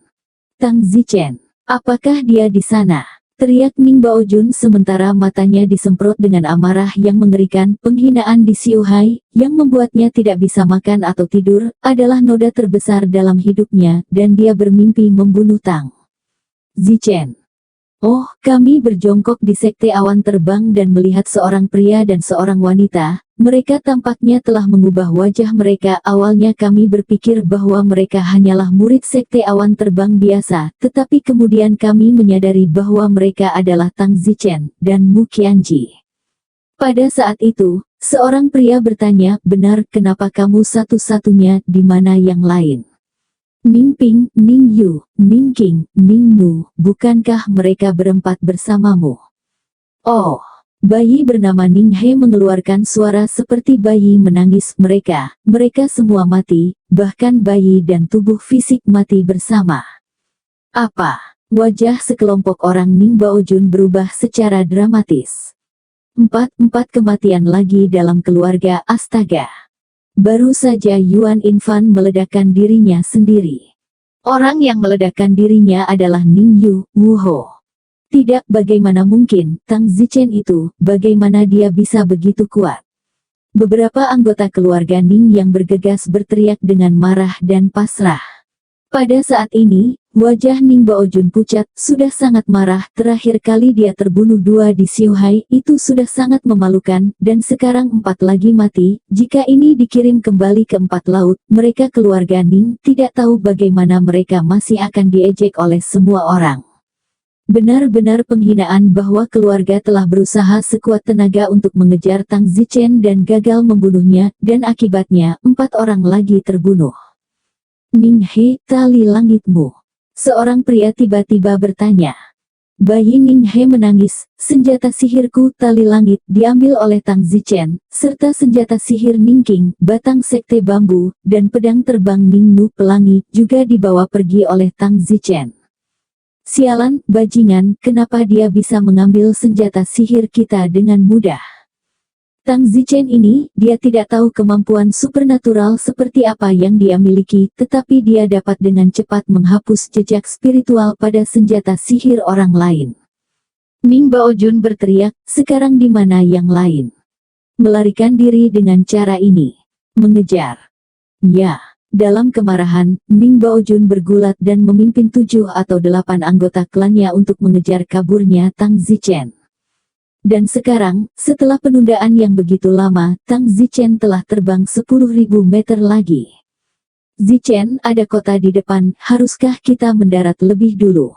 [SPEAKER 2] Tang Zichen, apakah dia di sana? Teriak Ning Baojun sementara matanya disemprot dengan amarah yang mengerikan. Penghinaan di Xiuhai, yang membuatnya tidak bisa makan atau tidur, adalah noda terbesar dalam hidupnya, dan dia bermimpi membunuh Tang Zichen. Oh, kami berjongkok di sekte awan terbang dan melihat seorang pria dan seorang wanita. Mereka tampaknya telah mengubah wajah mereka. Awalnya kami berpikir bahwa mereka hanyalah murid sekte awan terbang biasa, tetapi kemudian kami menyadari bahwa mereka adalah Tang Zichen dan Mu Qianji. Pada saat itu, seorang pria bertanya, benar, kenapa kamu satu-satunya, di mana yang lain? Ning Ping, Ning Yu, Ning King, Ning Nu, bukankah mereka berempat bersamamu? Oh, bayi bernama Ning He mengeluarkan suara seperti bayi menangis. Mereka semua mati, bahkan bayi dan tubuh fisik mati bersama. Apa? Wajah sekelompok orang Ning Baojun berubah secara dramatis. Empat kematian lagi dalam keluarga, astaga. Baru saja Yuan Infan meledakkan dirinya sendiri. Orang yang meledakkan dirinya adalah Ning Yu, Wu Ho. Tidak, bagaimana mungkin, Tang Zichen itu, bagaimana dia bisa begitu kuat? Beberapa anggota keluarga Ning yang bergegas berteriak dengan marah dan pasrah. Pada saat ini, wajah Ning Baojun pucat, sudah sangat marah. Terakhir kali dia terbunuh 2 di Xiuhai, itu sudah sangat memalukan, dan sekarang 4 lagi mati. Jika ini dikirim kembali ke 4 laut, mereka keluarga Ning tidak tahu bagaimana mereka masih akan diejek oleh semua orang. Benar-benar penghinaan bahwa keluarga telah berusaha sekuat tenaga untuk mengejar Tang Zichen dan gagal membunuhnya, dan akibatnya 4 orang lagi terbunuh. Ning He, tali langitmu. Seorang pria tiba-tiba bertanya. Bayi Ning He menangis, senjata sihirku tali langit diambil oleh Tang Zichen, serta senjata sihir Ning King, batang sekte bambu, dan pedang terbang Ning Nu pelangi, juga dibawa pergi oleh Tang Zichen. Sialan, bajingan, kenapa dia bisa mengambil senjata sihir kita dengan mudah? Tang Zichen ini, dia tidak tahu kemampuan supernatural seperti apa yang dia miliki, tetapi dia dapat dengan cepat menghapus jejak spiritual pada senjata sihir orang lain. Ning Baojun berteriak, sekarang di mana yang lain? Melarikan diri dengan cara ini. Mengejar. Ya. Dalam kemarahan, Ning Baojun bergulat dan memimpin 7 atau 8 anggota klannya untuk mengejar kaburnya Tang Zichen. Dan sekarang, setelah penundaan yang begitu lama, Tang Zichen telah terbang 10.000 meter lagi. Zichen, ada kota di depan, haruskah kita mendarat lebih dulu?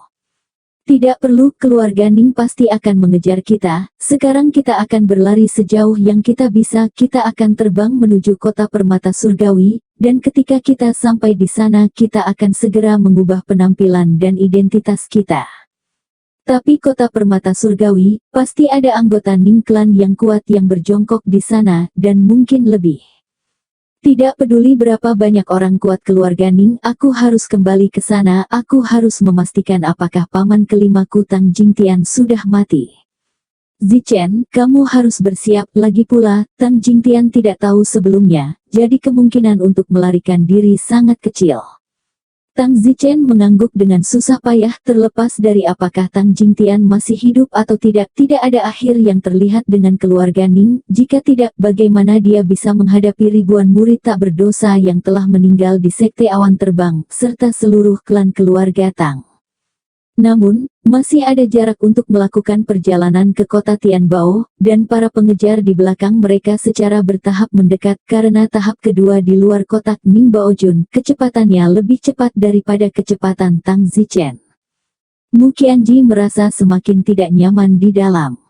[SPEAKER 2] Tidak perlu, keluarga Ning pasti akan mengejar kita. Sekarang kita akan berlari sejauh yang kita bisa, kita akan terbang menuju kota permata surgawi, dan ketika kita sampai di sana kita akan segera mengubah penampilan dan identitas kita. Tapi kota permata surgawi, pasti ada anggota Ning Clan yang kuat yang berjongkok di sana, dan mungkin lebih. Tidak peduli berapa banyak orang kuat keluarga Ning, aku harus kembali ke sana, aku harus memastikan apakah paman kelimaku Tang Jingtian sudah mati. Zichen, kamu harus bersiap, lagi pula, Tang Jingtian tidak tahu sebelumnya, jadi kemungkinan untuk melarikan diri sangat kecil. Tang Zichen mengangguk dengan susah payah, terlepas dari apakah Tang Jingtian masih hidup atau tidak ada akhir yang terlihat dengan keluarga Ning. Jika tidak, bagaimana dia bisa menghadapi ribuan murid tak berdosa yang telah meninggal di Sekte Awan Terbang, serta seluruh klan keluarga Tang. Namun, masih ada jarak untuk melakukan perjalanan ke kota Tianbao, dan para pengejar di belakang mereka secara bertahap mendekat karena tahap kedua di luar kotak Ning Baojun, kecepatannya lebih cepat daripada kecepatan Tang Zichen. Mu Qianji merasa semakin tidak nyaman di dalam.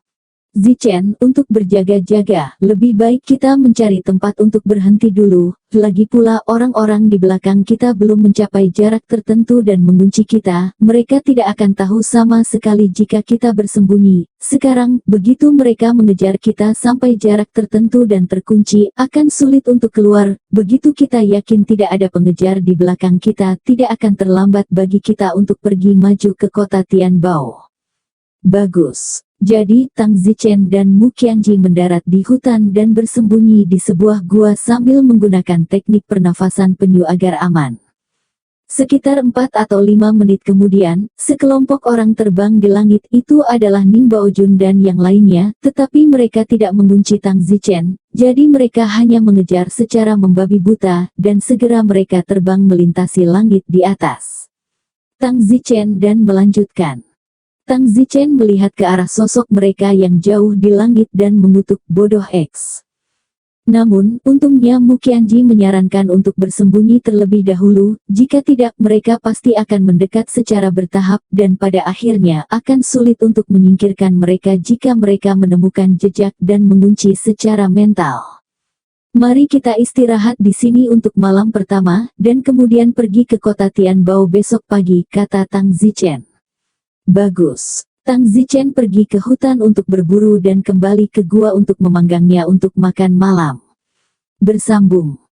[SPEAKER 2] Zichen, untuk berjaga-jaga, lebih baik kita mencari tempat untuk berhenti dulu. Lagi pula orang-orang di belakang kita belum mencapai jarak tertentu dan mengunci kita. Mereka tidak akan tahu sama sekali jika kita bersembunyi. Sekarang, begitu mereka mengejar kita sampai jarak tertentu dan terkunci, akan sulit untuk keluar. Begitu kita yakin tidak ada pengejar di belakang kita, tidak akan terlambat bagi kita untuk pergi maju ke kota Tianbao. Bagus. Jadi, Tang Zichen dan Mu Qianji mendarat di hutan dan bersembunyi di sebuah gua sambil menggunakan teknik pernafasan penyu agar aman. Sekitar 4 atau 5 menit kemudian, sekelompok orang terbang di langit. Itu adalah Ning Baojun dan yang lainnya, tetapi mereka tidak mengunci Tang Zichen, jadi mereka hanya mengejar secara membabi buta, dan segera mereka terbang melintasi langit di atas Tang Zichen dan melanjutkan. Tang Zichen melihat ke arah sosok mereka yang jauh di langit dan mengutuk, bodoh X. Namun, untungnya Mu Qianji menyarankan untuk bersembunyi terlebih dahulu, jika tidak mereka pasti akan mendekat secara bertahap dan pada akhirnya akan sulit untuk menyingkirkan mereka jika mereka menemukan jejak dan mengunci secara mental. Mari kita istirahat di sini untuk malam pertama, dan kemudian pergi ke kota Tianbao besok pagi, kata Tang Zichen. Bagus. Tang Zichen pergi ke hutan untuk berburu dan kembali ke gua untuk memanggangnya untuk makan malam. Bersambung.